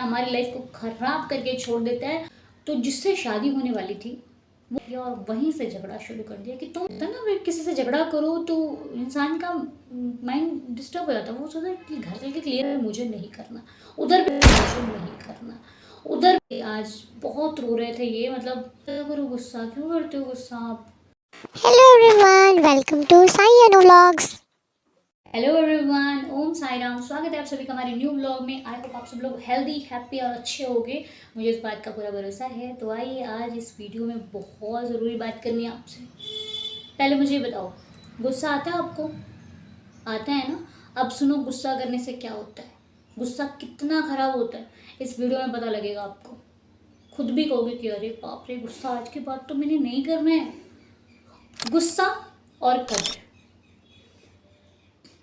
हमारी लाइफ को खराब करके छोड़ देता है। तो जिससे शादी होने वाली थी वो किया और वहीं से झगड़ा शुरू कर दिया कि तुम होता ना वे किसी से झगड़ा करो तो इंसान का माइंड डिस्टर्ब हो जाता है। वो सोचा कि घर चल के क्लियर मुझे नहीं करना, उधर भी मुझे नहीं करना, उधर भी। आज बहुत रो रहे थे ये, मतलब क्या करो गुस्सा, क्यों करते हो गुस्सा आप। Hello everyone, welcome to Sai Anu Vlogs. Hello everyone, Om Sai Ram. स्वागत है आप सभी का हमारे न्यू ब्लॉग में। आई होप आप सब लोग हेल्दी, हैप्पी और अच्छे होंगे, मुझे इस बात का पूरा भरोसा है। तो आइए आज इस वीडियो में बहुत ज़रूरी बात करनी है आपसे। पहले मुझे ये बताओ, गुस्सा आता है आपको? आता है ना। अब सुनो गुस्सा करने से क्या होता है, गुस्सा कितना खराब होता है, इस वीडियो में पता लगेगा आपको। खुद भी कहोगे कि अरे बाप रे, गुस्सा आज के बाद तो मैंने नहीं करना है। गुस्सा और कदर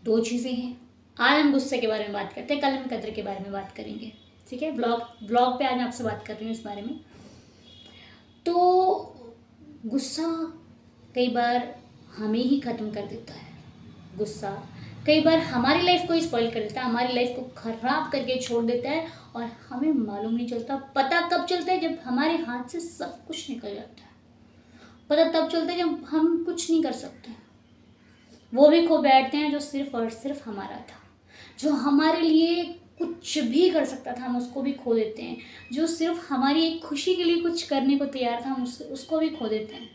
दो चीज़ें हैं। आज हम गुस्से के बारे में बात करते हैं, कल हम कदर के बारे में बात करेंगे, ठीक है। ब्लॉग पे आज मैं आपसे बात कर रही हूँ इस बारे में। तो गुस्सा कई बार हमें ही ख़त्म कर देता है। गुस्सा कई बार हमारी लाइफ को ही स्पॉइल कर देता है, हमारी लाइफ को ख़राब करके छोड़ देता है और हमें मालूम नहीं चलता। पता कब चलता है? जब हमारे हाथ से सब कुछ निकल जाता है। पता तब चलता है जब हम कुछ नहीं कर सकते। वो भी खो बैठते हैं जो सिर्फ और सिर्फ हमारा था, जो हमारे लिए कुछ भी कर सकता था, हम उसको भी खो देते हैं। जो सिर्फ हमारी एक खुशी के लिए कुछ करने को तैयार था, हम उसको भी खो देते हैं।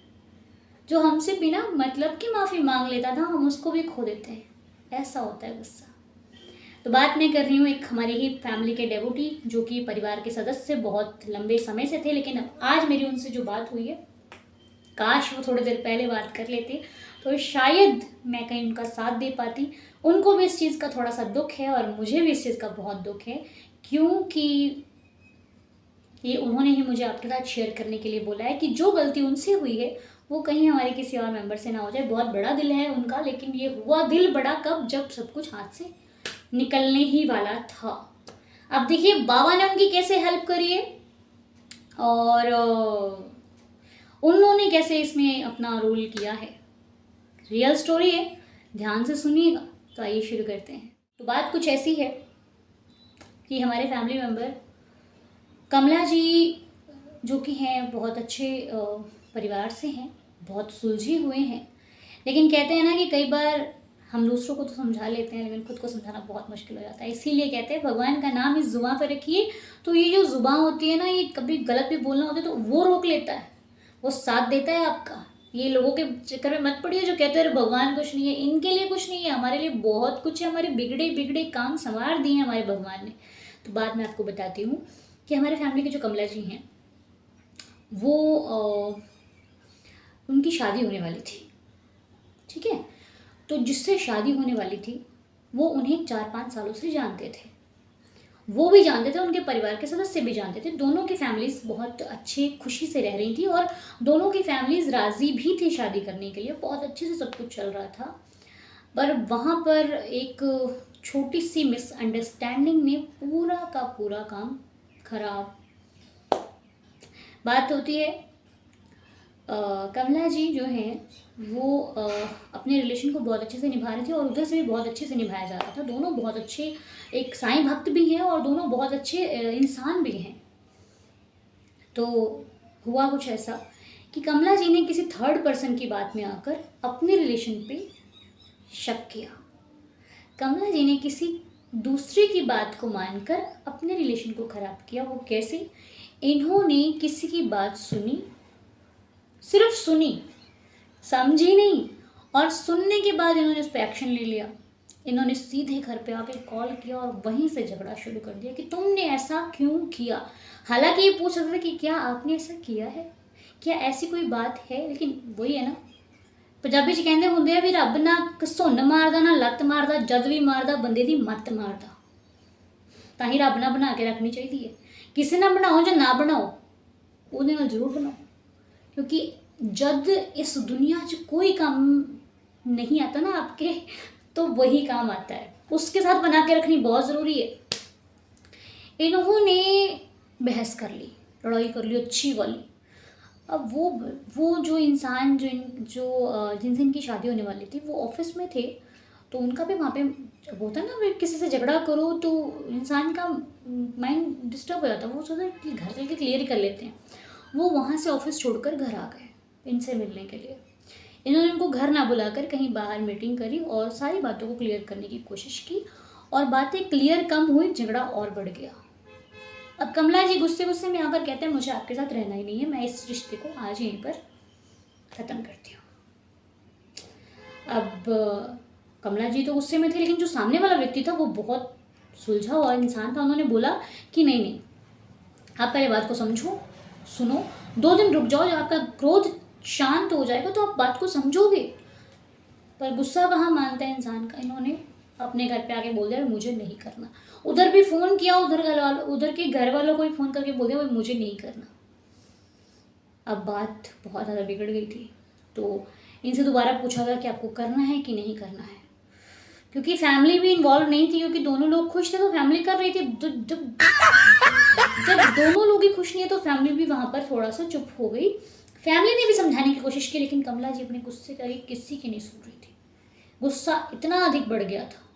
जो हमसे बिना मतलब की माफ़ी मांग लेता था, हम उसको भी खो देते हैं। ऐसा होता है गुस्सा। तो बात मैं कर रही हूँ एक हमारी ही फैमिली के डेवोटी, जो कि परिवार के सदस्य बहुत लंबे समय से थे, लेकिन अब आज मेरी उनसे जो बात हुई है, काश वो थोड़ी देर पहले बात कर लेते तो शायद मैं कहीं उनका साथ दे पाती। उनको भी इस चीज़ का थोड़ा सा दुख है और मुझे भी इस चीज़ का बहुत दुख है, क्योंकि ये उन्होंने ही मुझे आपके साथ शेयर करने के लिए बोला है कि जो गलती उनसे हुई है वो कहीं हमारे किसी और मेंबर से ना हो जाए। बहुत बड़ा दिल है उनका, लेकिन ये हुआ दिल बड़ा कब, जब सब कुछ हाथ से निकलने ही वाला था। अब देखिए बाबा ने उनकी कैसे हेल्प करी है और उन्होंने कैसे इसमें अपना रोल किया है। रियल स्टोरी है, ध्यान से सुनिएगा। तो आइए शुरू करते हैं। तो बात कुछ ऐसी है कि हमारे फैमिली मेम्बर कमला जी, जो कि हैं बहुत अच्छे परिवार से हैं, बहुत सुलझे हुए हैं, लेकिन कहते हैं ना कि कई बार हम दूसरों को तो समझा लेते हैं लेकिन खुद को समझाना बहुत मुश्किल हो जाता है। इसीलिए कहते हैं भगवान का नाम इस जुबान पर रखिए, तो ये जो जुबान होती है ना, ये कभी गलत भी बोलना होता है तो वो रोक लेता है, वो साथ देता है आपका। ये लोगों के चक्कर में मत पड़िए जो कहते हैं भगवान कुछ नहीं है। इनके लिए कुछ नहीं है, हमारे लिए बहुत कुछ है। हमारे बिगड़े बिगड़े काम संवार दिए हैं हमारे भगवान ने। तो बात मैं आपको बताती हूँ कि हमारे फैमिली के जो कमला जी हैं, वो उनकी शादी होने वाली थी, ठीक है। तो जिससे शादी होने वाली थी वो उन्हें 4-5 सालों से जानते थे, वो भी जानते थे, उनके परिवार के सदस्य भी जानते थे। दोनों की फैमिलीज बहुत अच्छी खुशी से रह रही थी और दोनों की फैमिलीज राज़ी भी थी शादी करने के लिए। बहुत अच्छे से सब कुछ चल रहा था, पर वहाँ पर एक छोटी सी मिसअंडरस्टैंडिंग ने पूरा का पूरा काम खराब। बात होती है कमला जी जो हैं वो अपने रिलेशन को बहुत अच्छे से निभा रही थी और उधर से भी बहुत अच्छे से निभाया जा रहा था। दोनों बहुत अच्छे एक साईं भक्त भी हैं और दोनों बहुत अच्छे इंसान भी हैं। तो हुआ कुछ ऐसा कि कमला जी ने किसी थर्ड पर्सन की बात में आकर अपने रिलेशन पे शक किया। कमला जी ने किसी दूसरे की बात को मानकर अपने रिलेशन को ख़राब किया। वो कैसे? इन्होंने किसी की बात सुनी, सिर्फ सुनी, समझी नहीं, और सुनने के बाद इन्होंने उस पर एक्शन ले लिया। इन्होंने सीधे घर पे आके कॉल किया और वहीं से झगड़ा शुरू कर दिया कि तुमने ऐसा क्यों किया। हालांकि ये पूछ रहे थे कि क्या आपने ऐसा किया है, क्या ऐसी कोई बात है, लेकिन वही है ना, पंजाबी च कहते होंगे भी रब ना घसुन्न मारदा ना लत्त मारदा, जद भी मारदा बंदे दी मत मारदा। तां ही रब ना बना के रखनी चाहिए है। किसी ना बनाओ या ना बनाओ, ਉਹਦੇ ਨਾਲ जरूर बनाओ, क्योंकि जब इस दुनिया च कोई काम नहीं आता ना आपके, तो वही काम आता है, उसके साथ बना के रखनी बहुत ज़रूरी है। इन्होंने बहस कर ली, लड़ाई कर ली अच्छी वाली। अब वो जो इंसान जिनसे इनकी शादी होने वाली थी वो ऑफिस में थे तो उनका भी वहाँ पे जब होता है ना, वे किसी से झगड़ा करो तो इंसान का माइंड डिस्टर्ब हो जाता है, वो सोचता है कि घर चल के क्लियर ही कर लेते हैं। वो वहाँ से ऑफिस छोड़कर घर आ गए इनसे मिलने के लिए। इन्होंने उनको घर ना बुलाकर कहीं बाहर मीटिंग करी और सारी बातों को क्लियर करने की कोशिश की, और बातें क्लियर कम हुई, झगड़ा और बढ़ गया। अब कमला जी गुस्से गुस्से में आकर कहते हैं मुझे आपके साथ रहना ही नहीं है, मैं इस रिश्ते को आज यहीं पर ख़त्म करती हूँ। अब कमला जी तो गुस्से में थे, लेकिन जो सामने वाला व्यक्ति था वो बहुत सुलझा हुआ इंसान था। उन्होंने बोला कि नहीं नहीं, आप पहले बात को समझो, सुनो, 2 दिन रुक जाओ, जब आपका क्रोध शांत हो जाएगा तो आप बात को समझोगे। पर गुस्सा कहाँ मानता है इंसान का। इन्होंने अपने घर पे आके बोल दिया मुझे नहीं करना। उधर भी फ़ोन किया, उधर के घर वालों को भी फ़ोन करके बोल दिया मुझे नहीं करना। अब बात बहुत ज़्यादा बिगड़ गई थी, तो इनसे दोबारा पूछा गया कि आपको करना है कि नहीं करना है, क्योंकि फैमिली भी इन्वॉल्व नहीं थी, क्योंकि दोनों लोग खुश थे तो फैमिली कर रही थी। जब दोनों लोग ही खुश नहीं है तो फैमिली भी वहाँ पर थोड़ा सा चुप हो गई। फैमिली ने भी समझाने की कोशिश की, लेकिन कमला जी अपने गुस्से के आगे किसी की नहीं सुन रही थी। गुस्सा इतना अधिक बढ़ गया था।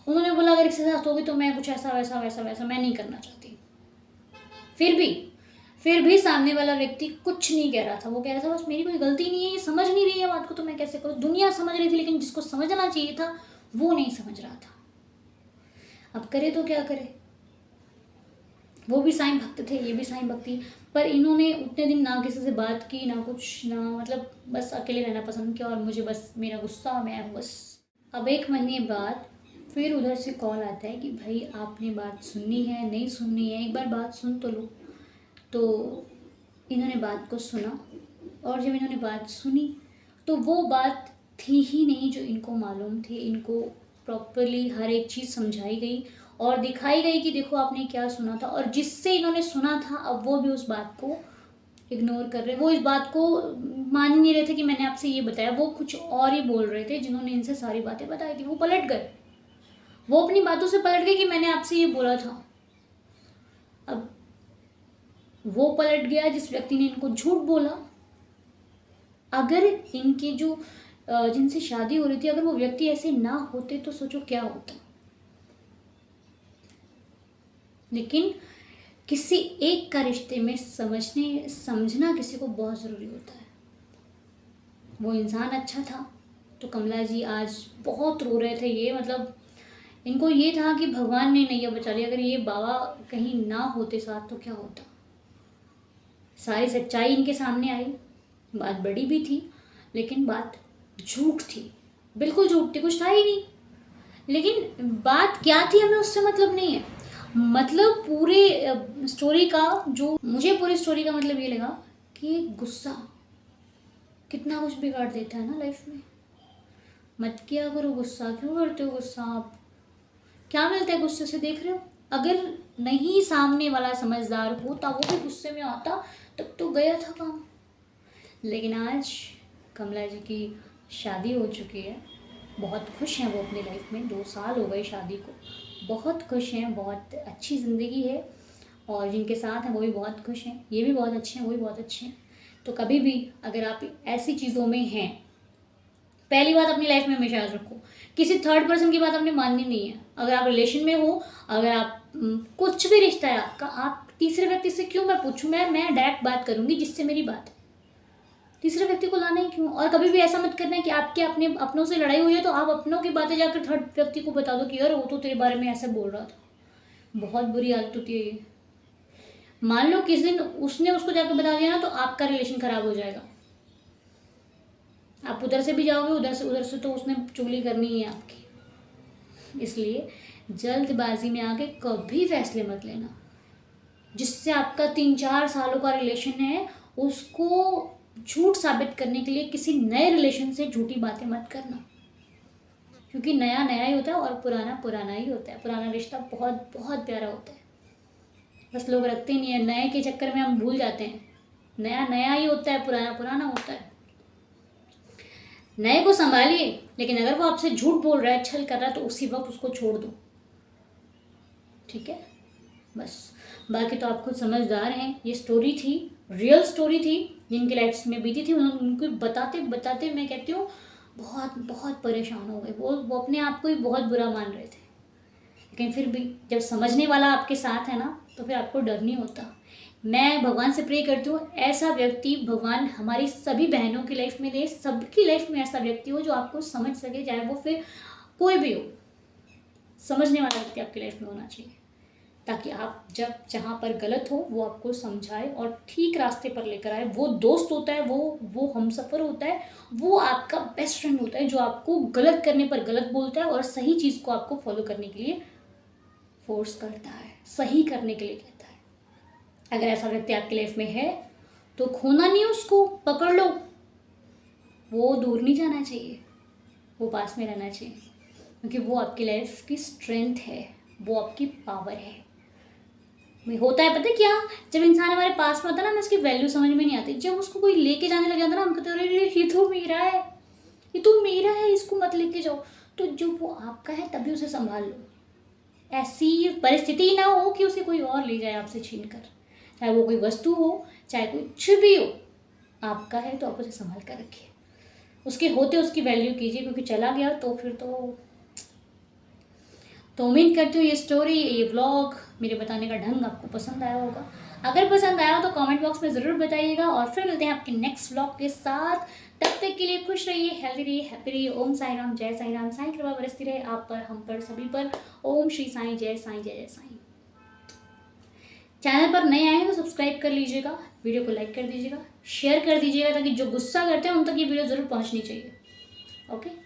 उन्होंने बोला अगर इसके साथ होगी तो मैं कुछ ऐसा वैसा वैसा वैसा मैं नहीं करना चाहती। फिर भी सामने वाला व्यक्ति कुछ नहीं कह रहा था। वो कह रहा था बस मेरी कोई गलती नहीं है, ये समझ नहीं रही है बात को तो मैं कैसे करूँ। दुनिया समझ रही थी, लेकिन जिसको समझना चाहिए था वो नहीं समझ रहा था। अब करे तो क्या करे। वो भी साईं भक्त थे, ये भी साईं भक्ति, पर इन्होंने उतने दिन ना किसी से बात की, ना कुछ, ना मतलब बस अकेले रहना पसंद किया, और मुझे बस मेरा गुस्सा, मैं हूँ बस। अब 1 महीने बाद फिर उधर से कॉल आता है कि भाई आपने बात सुननी है नहीं सुननी है, एक बार बात सुन तो लो। तो इन्होंने बात को सुना, और जब इन्होंने बात सुनी तो वो बात थी ही नहीं जो इनको मालूम थी। इनको प्रॉपरली हर एक चीज़ समझाई गई और दिखाई गई कि देखो आपने क्या सुना था, और जिससे इन्होंने सुना था अब वो भी उस बात को इग्नोर कर रहे, वो इस बात को मान ही नहीं रहे थे कि मैंने आपसे ये बताया। वो कुछ और ही बोल रहे थे, जिन्होंने इनसे सारी बातें बताई थी वो पलट गए। वो अपनी बातों से पलट गए कि मैंने आपसे ये बोला था। अब वो पलट गया जिस व्यक्ति ने इनको झूठ बोला। अगर इनकी जो जिनसे शादी हो रही थी, अगर वो व्यक्ति ऐसे ना होते तो सोचो क्या होता। लेकिन किसी एक का रिश्ते में समझना किसी को बहुत ज़रूरी होता है। वो इंसान अच्छा था तो कमला जी आज बहुत रो रहे थे। ये मतलब इनको ये था कि भगवान ने नैया बचा ली, अगर ये बाबा कहीं ना होते साथ तो क्या होता। सारी सच्चाई इनके सामने आई। बात बड़ी भी थी, लेकिन बात झूठ थी, बिल्कुल झूठ थी, कुछ था ही नहीं। लेकिन बात क्या थी हमें उससे मतलब नहीं है। मतलब पूरे स्टोरी का जो मुझे पूरी स्टोरी का मतलब ये लगा कि गुस्सा कितना कुछ बिगाड़ देता है ना लाइफ में। मत किया करो गुस्सा। क्यों करते हो गुस्सा आप? क्या मिलता है गुस्से से, देख रहे हो? अगर नहीं सामने वाला समझदार होता, वो भी गुस्से में आता, तब तो गया था काम। लेकिन आज कमला जी की शादी हो चुकी है, बहुत खुश हैं वो अपनी लाइफ में। 2 साल हो गए शादी को, बहुत खुश हैं, बहुत अच्छी ज़िंदगी है, और जिनके साथ हैं वो भी बहुत खुश हैं, ये भी बहुत अच्छे हैं, वो भी बहुत अच्छे हैं। तो कभी भी अगर आप ऐसी चीज़ों में हैं, पहली बात अपनी लाइफ में हमेशा याद रखो, किसी थर्ड पर्सन की बात आपने माननी नहीं है। अगर आप रिलेशन में हो, अगर आप कुछ भी रिश्ता है आपका, आप तीसरे व्यक्ति से क्यों मैं पूछूं, मैं डायरेक्ट बात करूंगी जिससे मेरी बात है। तीसरे व्यक्ति को लाना ही क्यों? और कभी भी ऐसा मत करना है कि आपके अपनों से लड़ाई हुई है तो आप अपनों की बातें जाकर थर्ड व्यक्ति को बता दो कि यार वो तो तेरे बारे में ऐसे बोल रहा था। बहुत बुरी आदत होती है ये। मान लो किस दिन उसने उसको जाकर बता दिया ना, तो आपका रिलेशन खराब हो जाएगा। आप उधर से भी जाओगे, उधर से तो उसने चुगली करनी ही है आपकी। इसलिए जल्दबाजी में आके कभी फैसले मत लेना। जिससे आपका 3-4 सालों का रिलेशन है, उसको झूठ साबित करने के लिए किसी नए रिलेशन से झूठी बातें मत करना, क्योंकि नया नया ही होता है और पुराना पुराना ही होता है। पुराना रिश्ता बहुत बहुत प्यारा होता है, बस लोग रखते नहीं है। नए के चक्कर में हम भूल जाते हैं। नया नया ही होता है, पुराना पुराना होता है। नए को संभालिए, लेकिन अगर वो आपसे झूठ बोल रहा है, छल कर रहा है, तो उसी वक्त उसको छोड़ दो, ठीक है? बस बाकी तो आप खुद समझदार हैं। ये स्टोरी थी, रियल स्टोरी थी, जिनकी लाइफ में बीती थी। उनको बताते बताते मैं कहती हूँ बहुत बहुत परेशान हो गए, वो अपने आप को ही बहुत बुरा मान रहे थे। लेकिन फिर भी जब समझने वाला आपके साथ है ना, तो फिर आपको डर नहीं होता। मैं भगवान से प्रे करती हूँ ऐसा व्यक्ति भगवान हमारी सभी बहनों की लाइफ में दे, सबकी लाइफ में ऐसा व्यक्ति हो जो आपको समझ सके, चाहे वो फिर कोई भी हो, समझने वाला व्यक्ति आपकी लाइफ में होना चाहिए, ताकि आप जब जहाँ पर गलत हो वो आपको समझाए और ठीक रास्ते पर लेकर आए। वो दोस्त होता है, वो हमसफ़र होता है, वो आपका बेस्ट फ्रेंड होता है, जो आपको गलत करने पर गलत बोलता है और सही चीज़ को आपको फॉलो करने के लिए फोर्स करता है, सही करने के लिए कहता है। अगर ऐसा व्यक्ति आपकी लाइफ में है तो खोना नहीं, उसको पकड़ लो। वो दूर नहीं जाना चाहिए, वो पास में रहना चाहिए, क्योंकि वो आपकी लाइफ की स्ट्रेंथ है, वो आपकी पावर है। होता है पता है क्या, जब इंसान हमारे पास में होता है ना, हमें उसकी वैल्यू समझ में नहीं आती। जब उसको कोई लेके जाने लग जाता है ना, हम कहते हैं अरे ये तो मेरा है, ये तो मेरा है, इसको मत लेके जाओ। तो जो वो आपका है तभी उसे संभाल लो। ऐसी परिस्थिति ना हो कि उसे कोई और ले जाए आपसे छीन कर, चाहे वो कोई वस्तु हो, चाहे कुछ भी हो। आपका है तो आप उसे संभाल कर रखिए, उसके होते उसकी वैल्यू कीजिए, क्योंकि चला गया तो फिर तो उम्मीद करती हूँ ये स्टोरी, ये व्लॉग, मेरे बताने का ढंग आपको पसंद आया होगा। अगर पसंद आया तो कमेंट बॉक्स में ज़रूर बताइएगा, और फिर मिलते हैं आपके नेक्स्ट व्लॉग के साथ। तब तक के लिए खुश रहिए, हेल्दी रहिए, हैप्पी रहिए। ओम साई राम, जय साई राम, साई कृपा बरसती रहे आप पर, हम पर, सभी पर। ओम श्री साई, जय साई, जय जय साई। चैनल पर नए आए हैं तो सब्सक्राइब कर लीजिएगा, वीडियो को लाइक कर दीजिएगा, शेयर कर दीजिएगा, ताकि जो गुस्सा करते हैं उन तक ये वीडियो ज़रूर पहुँचनी चाहिए। ओके।